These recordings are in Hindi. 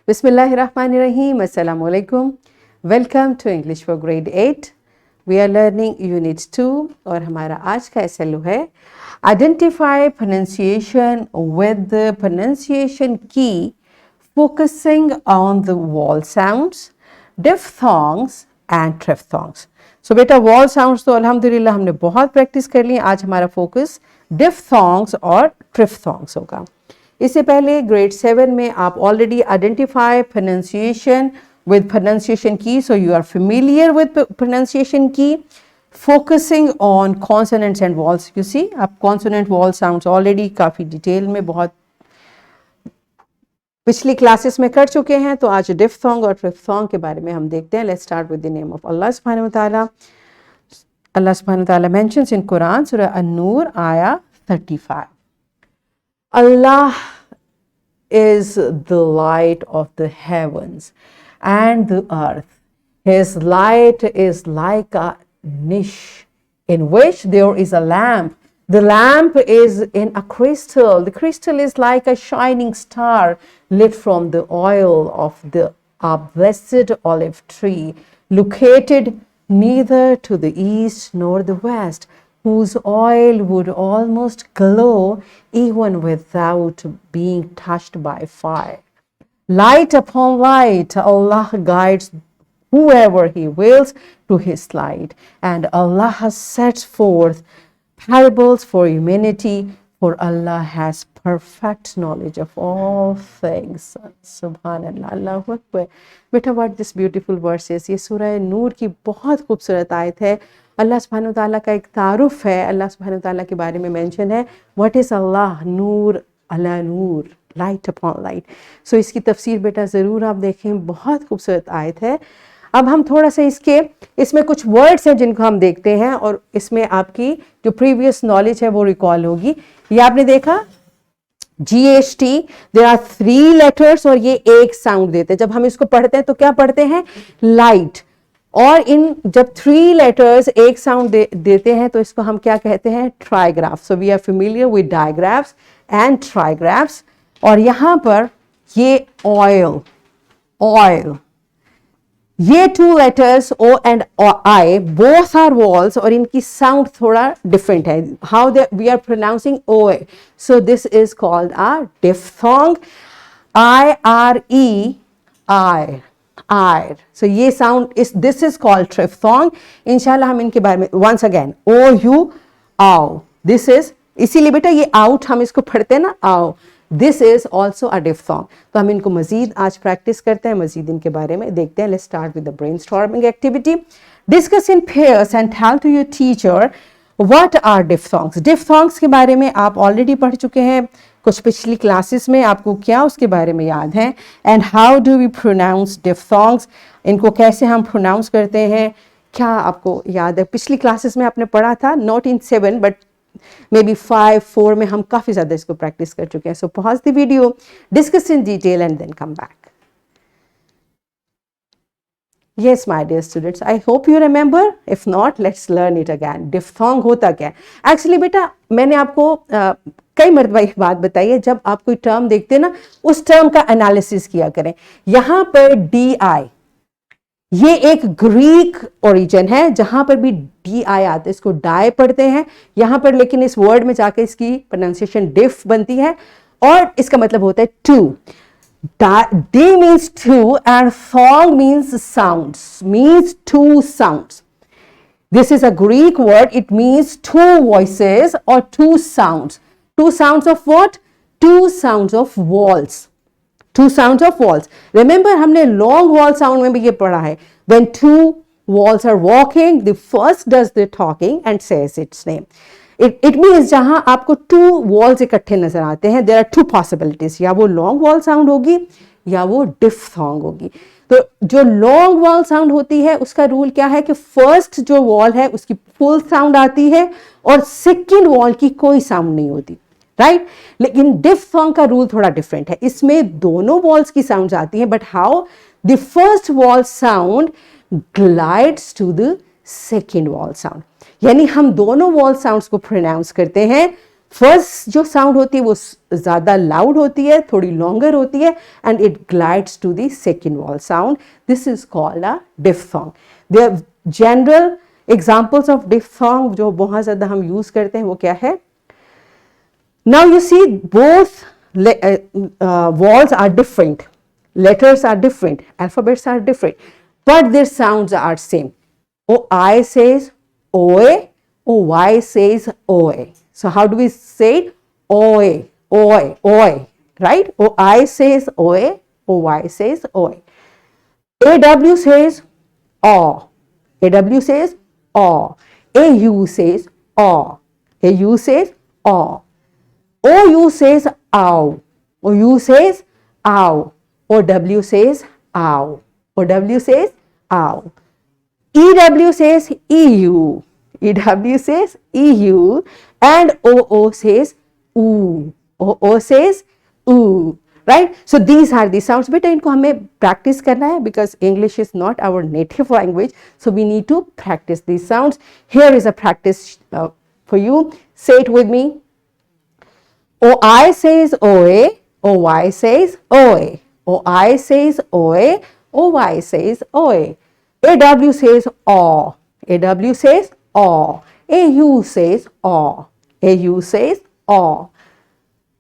Bismillahirrahmanirrahim. Assalamu alaikum. Welcome to English for Grade 8. We are learning Unit 2 और हमारा आज का SLO है Identify pronunciation with the pronunciation key focusing on the vowel sounds, diphthongs and triphthongs. So बेटा vowel sounds तो अल्हम्दुलिल्लाह हमने बहुत प्रैक्टिस कर ली. आज हमारा फोकस diphthongs और triphthongs होगा. इससे पहले ग्रेड 7 में आप already identify pronunciation with pronunciation की, so you are familiar with pronunciation की, focusing on consonants and vowels. You see आप कॉन्सोनेंट वॉल साउंड्स ऑलरेडी काफ़ी डिटेल में बहुत पिछली क्लासेस में कर चुके हैं. तो आज डिफ्थोंग और ट्रिफ्थोंग के बारे में हम देखते हैं. Let's start with the name of Allah सुब्हानहू व तआला. अल्लाह सुब्हानहू व तआला मेंशंस इन कुरान सूरह अन-नूर आया 35. Allah is the light of the heavens and the earth. His light is like a niche in which there is a lamp. The lamp is in a crystal. The crystal is like a shining star lit from the oil of a blessed olive tree, located neither to the east nor the west, whose oil would almost glow even without being touched by fire. Light upon light, Allah guides whoever He wills to His light, and Allah has set forth parables for humanity, for Allah has perfect knowledge of all things. Subhanallah, Allahu Akbar. Beta, what this beautiful verse is. ये सूरह नूर की बहुत खूबसूरत आयत है. अल्लाह सुब्हानहू व तआला का एक तारुफ है. अल्लाह सुब्हानहू व तआला के बारे में मेंशन है. व्हाट इज़ अल्लाह? नूर अला नूर, लाइट अपॉन लाइट. सो इसकी तफसीर बेटा ज़रूर आप देखें, बहुत खूबसूरत आयत है. अब हम थोड़ा सा इसमें कुछ वर्ड्स हैं जिनको हम देखते हैं और इसमें आपकी जो प्रीवियस नॉलेज है वो रिकॉल होगी. ये आपने देखा GHT, देयर आर 3 लेटर्स और ये एक साउंड देते हैं. जब हम इसको पढ़ते हैं तो क्या पढ़ते हैं? लाइट. और इन जब 3 लेटर्स एक साउंड देते हैं तो इसको हम क्या कहते हैं? Trigraphs. So we are familiar with digraphs and trigraphs. और यहाँ पर ये ऑयल, ऑयल, ये 2 letters O and I both are vowels और इनकी साउंड थोड़ा डिफरेंट है. How we are pronouncing O. So this is called a diphthong. IRE, I. So ये sound is this is called triphthong. इंशाल्लाह हम इनके बारे में वंस अगेन OU, आओ. दिस इज, इसीलिए बेटा ये आउट हम इसको पढ़ते हैं ना, आओ. This is also a diphthong. तो हम इनको मजीद आज प्रैक्टिस करते हैं, मजीद इनके बारे में देखते हैं. Let's start with the brainstorming activity. Discuss in pairs and tell to your teacher what are diphthongs. Diphthongs के बारे में आप ऑलरेडी पढ़ चुके हैं कुछ पिछली क्लासेस में. आपको क्या उसके बारे में याद है? And how do we pronounce diphthongs. इनको कैसे हम प्रोनाउंस करते हैं, क्या आपको याद है? पिछली क्लासेस में आपने पढ़ा था, not in 7 but may be 5, 4 में हम काफ़ी ज़्यादा इसको प्रैक्टिस कर चुके हैं. So pause the video, discuss in detail and then come back. Yes, my dear students, I hope you remember. If not, let's learn it again. Diphthong होता क्या है? Actually बेटा मैंने आपको कई मरतबा एक बात बताई है, जब आप कोई टर्म देखते हैं ना, उस टर्म का एनालिसिस किया करें. यहाँ पर DI, ये एक ग्रीक ओरिजिन है. जहां पर भी DI आता है इसको डाई पढ़ते हैं. यहाँ पर लेकिन इस वर्ड में जाके इसकी प्रोनाउंसिएशन डिफ बनती है और इसका मतलब होता है to. D means two and thong means sounds, means two sounds. This is a Greek word. It means two voices or two sounds. Two sounds of what? Two sounds of vowels. Two sounds of vowels. Remember हमने long vowel sound में भी ये पढ़ा है. When two vowels are walking, the first does the talking and says its name. It means जहां आपको 2 वॉल्स इकट्ठे नजर आते हैं, देयर आर 2 पॉसिबिलिटीज. या वो लॉन्ग वॉल साउंड होगी या वो डिफ्थोंग होगी. तो जो लॉन्ग वॉल साउंड होती है उसका रूल क्या है कि फर्स्ट जो वॉल है उसकी फुल साउंड आती है और सेकेंड वॉल की कोई साउंड नहीं होती. राइट. लेकिन डिफ्थोंग का रूल थोड़ा डिफरेंट है. इसमें दोनों वॉल्स की साउंड आती हैं, but how the first vowel sound glides to the second vowel sound. यानी हम दोनों वॉल साउंड्स को प्रोनाउंस करते हैं फर्स्ट जो साउंड होती है वो ज्यादा लाउड होती है, थोड़ी लॉन्गर होती है, and it glides to the second vowel sound. This is called a diphthong. They are general examples of diphthong जो बहुत ज्यादा हम यूज करते हैं. वो क्या है? Now you see both walls are different, letters are different, alphabets are different, but their sounds are same. OI says OA, OY says OA. So how do we say it? OA, OA, OA, right? OI says OA, OY says OA. AW says AW, AW says AW, AU says AW, AU says AW. OU says ow, OU says ow, OW says ow, OW says ow. EW says EU, EW says EU, and OO says oo, OO says oo, right? So these are the sounds. Beta इनको हमें practice करना है because English is not our native language, so we need to practice these sounds. Here is a practice for you. Say it with me. OI says OA, OY says OA, OI says OA, OY says OA. AW says AW, AW says AW, AU says AW, AU says AW.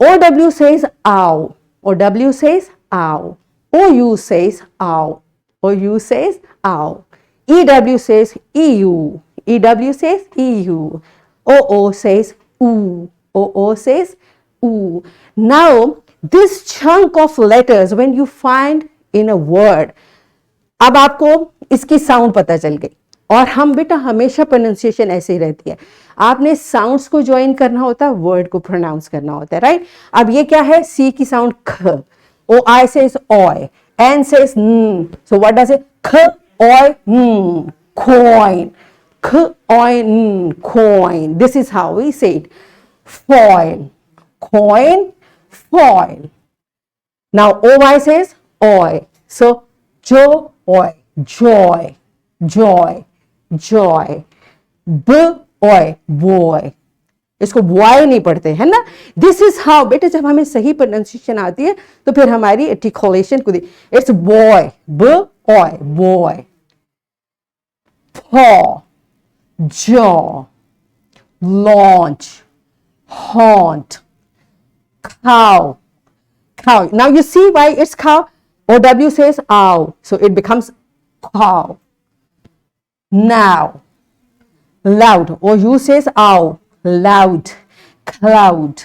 OW says OW, OW says OW, OU says OW, OU says OW. EW says EU, EW says EU, OO says OO, OO says ooh. Now this chunk of letters when you find in a word, अब आपको इसकी साउंड पता चल गई. और हम बेटा हमेशा प्रोनाउंसिएशन ऐसे ही रहती है. आपने साउंड्स को ज्वाइन करना होता है, वर्ड को प्रोनाउंस करना होता है, राइट? अब ये क्या है? सी की साउंड ख, ओ आई सेज ऑय, एन सेज न. So what does it? ख ऑय न, coin, ख ऑय न, coin. This is how we say it. Foil, coin, foil. Now OY says oy. So joy, joy, joy, joy. Boy, boy. इसको बॉय नहीं पढ़ते है ना. दिस इज हाउ बेटे जब हमें सही प्रोनाउंसिएशन आती है तो फिर हमारी आर्टिकुलेशन को it's boy, boy, boy. paw, jaw, launch, haunt, cow, cow. Now you see why it's cow? OW says ow, so it becomes cow. Now, loud. OU says ow, loud, cloud,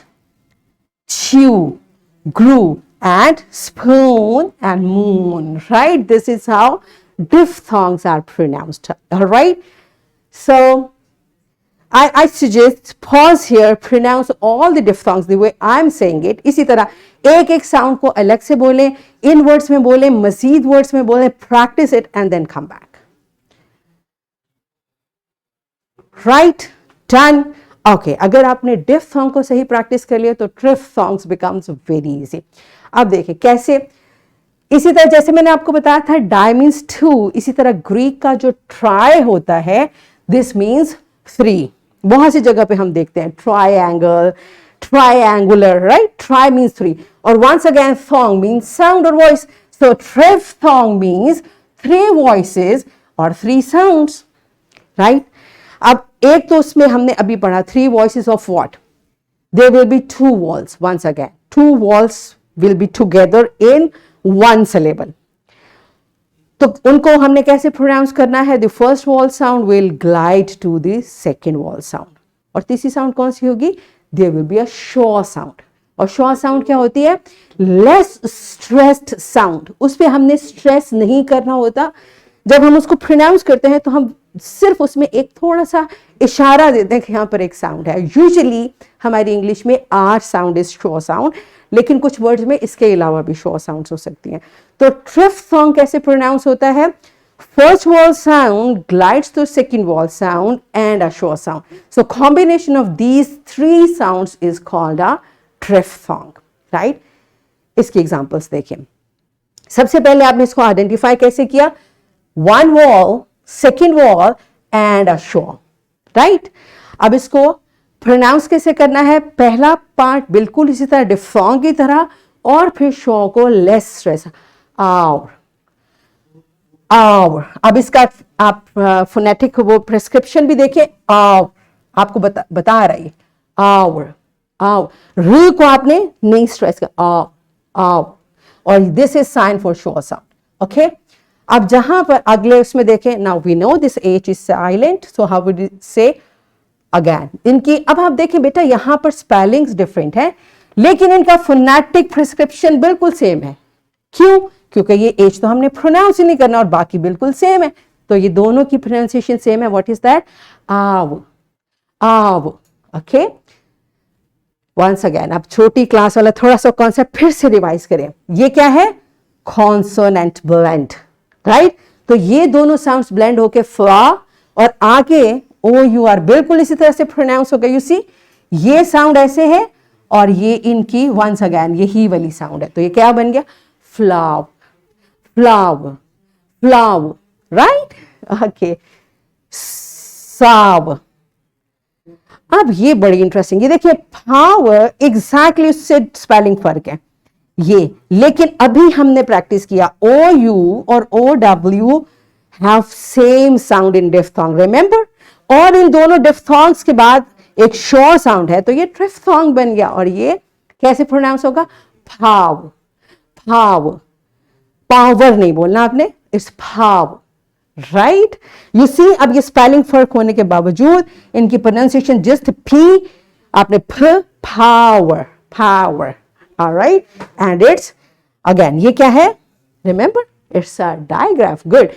chew, glue, and spoon and moon. Right? This is how diphthongs are pronounced. All right. So I suggest pause here, pronounce all the diphthongs the way I'm saying it. इसी तरह एक एक sound को अलग से बोलें, in words में बोलें, मजीद words में बोलें, practice it and then come back. Right? Done? Okay. अगर आपने diphthong को सही practice कर लिया तो triphthongs becomes very easy. अब देखिए कैसे. इसी तरह जैसे मैंने आपको बताया था die means two, इसी तरह ग्रीक का जो try होता है this means three. बहुत सी जगह पे हम देखते हैं triangle, triangular, right? Try means three. और once again thong means sound or voice. So triphthong means three voices or three sounds, right? अब एक तो उसमें हमने अभी पढ़ा three voices of what? There will be two vowels once again. Two vowels will be together in one syllable. तो उनको हमने कैसे प्रोनाउंस करना है? The first vowel sound will glide to the second vowel sound. और तीसरी साउंड कौन सी होगी? There will be a Shaw sound. और शॉ साउंड क्या होती है? Less stressed sound. उस पर हमने स्ट्रेस नहीं करना होता. जब हम उसको प्रोनाउंस करते हैं तो हम सिर्फ उसमें एक थोड़ा सा इशारा देते हैं कि यहाँ पर एक साउंड है. यूजुअली हमारी इंग्लिश में R sound is schwa sound, लेकिन कुछ वर्ड्स में इसके अलावा भी शॉ साउंड्स हो सकती हैं. तो ट्रिफथॉन्ग कैसे प्रोनाउंस होता है? First vowel sound glides to second vowel sound and a Shaw sound. So combination of these three sounds is called a triphthong. Right? इसकी एग्जांपल्स देखिए. सबसे पहले आपने इसको आइडेंटिफाई कैसे किया? One vowel, second vowel and a schwa. Right? अब इसको प्रोनाउंस कैसे करना है, पहला पार्ट बिल्कुल इसी तरह डिफथोंग की तरह, और फिर शो को लेस स्ट्रेस, आवर आवर। अब इसका आप फोनेटिक वो प्रेस्क्रिप्शन भी देखिए, आवर आपको बता रही है, आवर आवर। रू को आपने नहीं स्ट्रेस कर, आव आव, और this is sign for sh sound. Okay, अब जहां पर अगले उसमें देखें, now we know this H is silent, so how would you say again इनकी। अब आप देखें बेटा यहां पर स्पेलिंग्स डिफरेंट है, लेकिन इनका फोनेटिक प्रिस्क्रिप्शन बिल्कुल सेम है। क्यों? क्योंकि ये एच तो हमने प्रोनाउंस ही नहीं करना और बाकी बिल्कुल सेम है, तो ये दोनों की प्रोनाउंसिएशन सेम है। What is that? आव आव। ओके, वंस अगेन अब छोटी क्लास वाला थोड़ा सा कॉन्सेप्ट फिर से रिवाइज करें। ये क्या है? Consonant blend, right? तो ये दोनों साउंड्स ब्लेंड होके फ्ला और आगे ओ यू आर बिल्कुल इसी तरह से प्रोनाउंस हो गया। यू सी, ये साउंड ऐसे है और ये इनकी वंस अगेन यही वाली साउंड है, तो ये क्या बन गया? फ्लाव फ्लाव फ्लाव, राइट? ओके, साव। अब ये बड़ी इंटरेस्टिंग, ये देखिए पावर एग्जैक्टली उससे स्पेलिंग फर्क है ये, लेकिन अभी हमने प्रैक्टिस किया ओ यू और O W have same sound in diphthong, remember? और इन दोनों डिफथोंग्स के बाद एक शॉ साउंड है, तो ये ट्रिफथोंग बन गया। और ये कैसे प्रोनाउंस होगा? फाव फाव, पावर नहीं बोलना आपने, इट्स फाव, राइट? यू सी, अब ये स्पेलिंग फर्क होने के बावजूद इनकी प्रोनाउंसिएशन जस्ट फी, आपने फ, power power, alright? And it's again ये क्या है? Remember, it's a digraph. Good,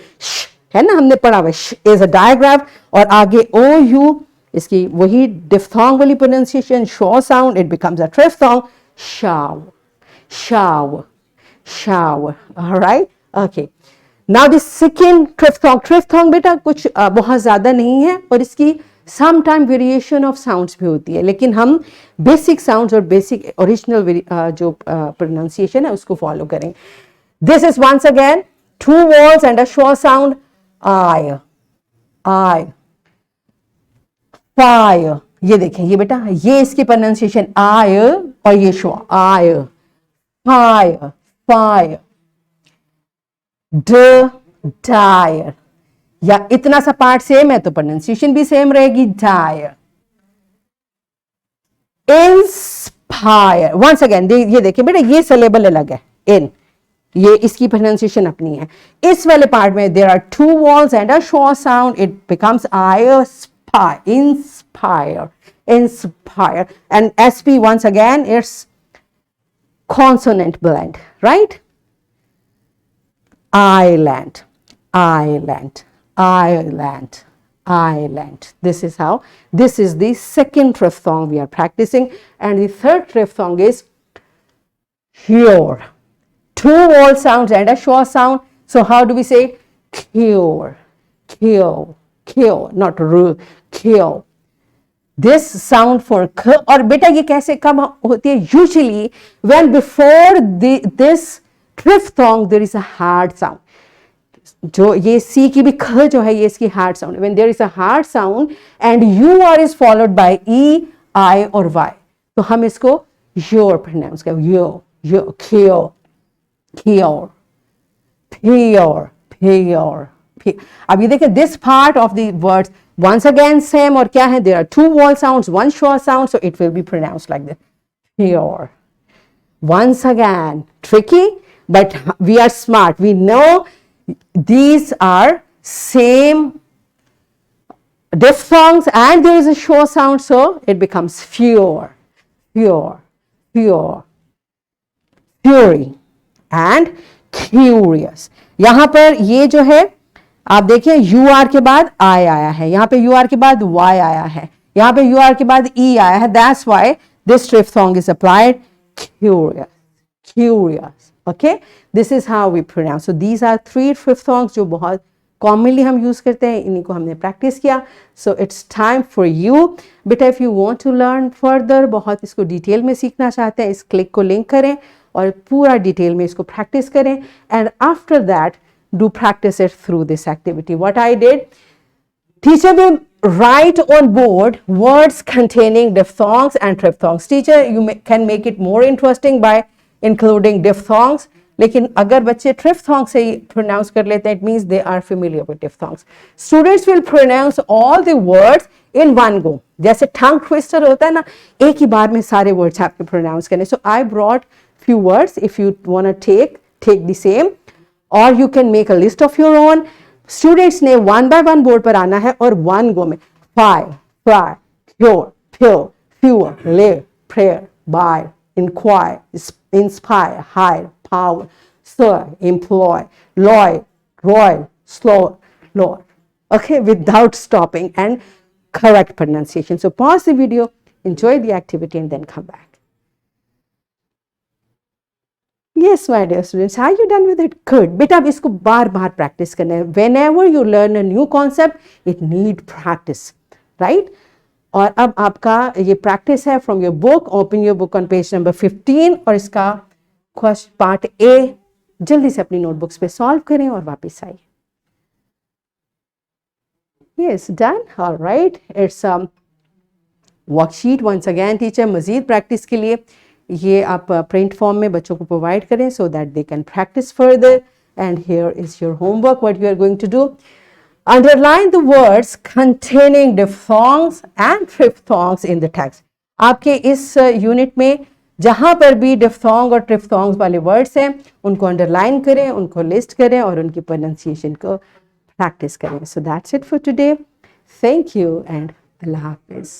है ना, हमने पढ़ा हुआ इज अ डायग्राफ, और आगे ओ यू इसकी वही डिफथोंग वाली pronunciation, schwa sound, it becomes a triphthong, शाव शाव शाव, alright? Okay, now this second triphthong. Triphthong बेटा कुछ बहुत ज्यादा नहीं है, और इसकी some time variation of sounds भी होती है, लेकिन हम बेसिक साउंड्स और बेसिक ओरिजिनल जो प्रोनाउंसिएशन है उसको फॉलो करें। This is once again two vowels and a Shaw sound, I I fire. ये देखें, ये बेटा ये इसकी प्रोनाउंसिएशन आई, और ये शॉ आई, फायर फायर, ड डायर, या इतना सा पार्ट सेम है तो प्रोनाउंसिएशन भी सेम रहेगी, डायर। इंस्पायर, वंस अगेन ये देखिए बेटा ये सिलेबल अलग है, इन, ये इसकी प्रोनाउंसिएशन अपनी है। इस वाले पार्ट में there are two vowels and a Shaw sound, it becomes I spy, inspire inspire, and SP once again it's consonant blend, right? Island, island, island, island. This is how, this is the second triphthong we are practicing, and the third triphthong is cure. Two vowel sounds and a short sound. So how do we say cure, cure, cure, not ru, cure. This sound for k, और बेटा ये कैसे कब होती है? Usually when before this triphthong there is a hard sound. जो ये C की भी ख जो है ये इसकी hard sound. When there is a hard sound and UR is followed by E, I और Y, तो हम इसको your pronounce करें, your, cure, cure, pure, pure. अब ये देखिए this part of the words once again same, और क्या है? there are two vowel sounds, one short sound, so it will be pronounced like this, pure. Once again tricky, but we are smart, we know these are same diphthongs and there is a short sound, so it becomes pure, pure, pure, fury and curious. यहां पर ये जो है आप देखिए यू आर के बाद आई आया है, यहां पे यू आर के बाद वाई आया है, यहां पे यू आर के बाद ई आया है, that's why this triphthong is applied, curious, curious. Okay, this is how we pronounce. So these are three triphthongs जो बहुत कॉमनली हम यूज करते हैं, इन्हीं को हमने प्रैक्टिस किया। So it's time for you बेटा, if you want to learn further, बहुत इसको डिटेल में सीखना चाहते हैं, इस क्लिक को लिंक करें और पूरा डिटेल में इसको प्रैक्टिस करें, and after that do practice it through this activity. What I did, teacher भी write on board words containing diphthongs and triphthongs. Teacher, you can make it more interesting by including diphthongs. लेकिन अगर बच्चे triphthong से pronounce कर लेते हैं, it means they are familiar with diphthongs. Students will pronounce all the words in one go. जैसे tongue twister होता है ना, एक ही बार में सारे words आपके pronounce करने. So I brought few words. If you want to take the same, or you can make a list of your own. Students ने वन बाय वन बोर्ड पर आना है और वन गो में five, fry, pure, pure, fewer, live, prayer, buy, inquire, inspire, hire, power, serve, employ, loy, royal, slow, lore. Okay, without stopping and correct pronunciation. So pause the video, enjoy the activity, and then come back. Yes, my dear students, are you done with it? Good. बेटा अब इसको बार बार प्रैक्टिस करना है. Whenever you learn a new concept, it need practice, right? और अब आपका ये प्रैक्टिस है from your book. Open your book on page number 15 और इसका क्वेश्चन पार्ट ए जल्दी से अपनी नोटबुक्स पे सॉल्व करें और वापस आइए. Yes, done. All right. It's worksheet once again. Teacher Majeed practice के लिए ये आप प्रिंट फॉर्म में बच्चों को प्रोवाइड करें so that they can practice further. And here is your homework. What you are going to do: underline the words containing diphthongs and triphthongs in the text. आपके इस यूनिट में जहां पर भी diphthong और triphthongs वाले वर्ड्स हैं उनको अंडरलाइन करें, उनको लिस्ट करें और उनकी प्रोनाउंसिएशन को प्रैक्टिस करें. So that's it for today. Thank you and Allah Hafiz.